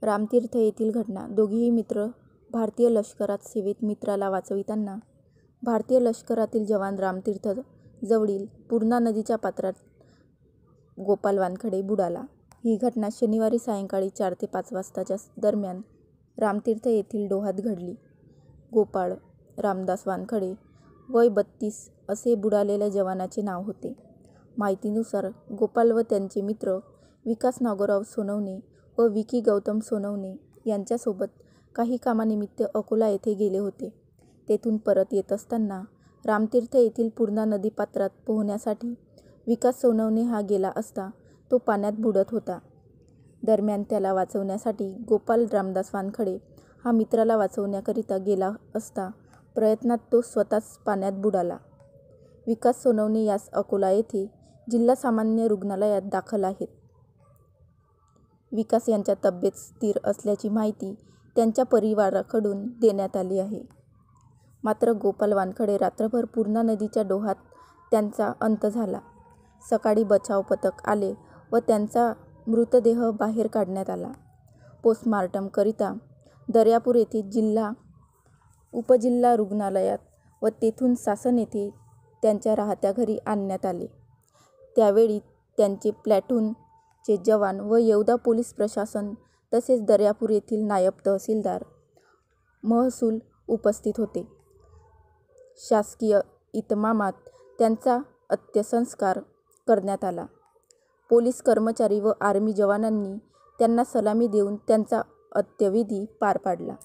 रामतीर्थ येथील घटना. दोघेही मित्र भारतीय लष्करात सेवेत. मित्राला वाचविताना भारतीय लष्करातील जवान रामतीर्थ जवळील पूर्णा नदीच्या पात्रात गोपाल वानखडे बुडाला. ही घटना शनिवारी सायंकाळी 4 ते 5 वाजताच्या दरम्यान रामतीर्थ येथील डोहात घडली. गोपाळ रामदास वानखडे वय 32 असे बुडालेल्या जवानाचे नाव होते. माहितीनुसार गोपाल व त्यांचे मित्र विकास नागोराव सोनवणे व विकी गौतम सोनवणे यांच्यासोबत काही कामानिमित्त अकोला येथे गेले होते. तेथून परत येत असताना रामतीर्थ येथील पूर्णा नदीपात्रात पोहण्यासाठी विकास सोनवणे हा गेला असता तो पाण्यात बुडत होता. दरम्यान त्याला वाचवण्यासाठी गोपाल रामदास वानखडे हा मित्राला वाचवण्याकरिता गेला असता प्रयत्नात तो स्वतःच पाण्यात बुडाला. विकास सोनवणे यास अकोला येथे जिल्हा सामान्य रुग्णालयात दाखल आहेत. विकास यांच्या तब्येत स्थिर असल्याची माहिती त्यांच्या परिवाराकडून देण्यात आली आहे. मात्र गोपाल वानखडे रात्रभर पूर्णा नदीच्या डोहात त्यांचा अंत झाला. सकाळी बचाव पथक आले व त्यांचा मृतदेह बाहेर काढण्यात आला. पोस्टमार्टमकरिता दर्यापूर येथे उपजिल्हा रुग्णालयात व तेथून सासन येथे त्यांच्या राहत्या घरी आणण्यात आले. त्यावेळी त्यांचे प्लॅटून चे जवान व येवदा पोलीस प्रशासन तसेच दर्यापूर येथील नायब तहसीलदार महसूल उपस्थित होते. शासकीय इतमामात त्यांचा अंत्यसंस्कार करण्यात आला. पोलीस कर्मचारी व आर्मी जवानांनी त्यांना सलामी देऊन त्यांचा अंत्यविधी पार पाडला.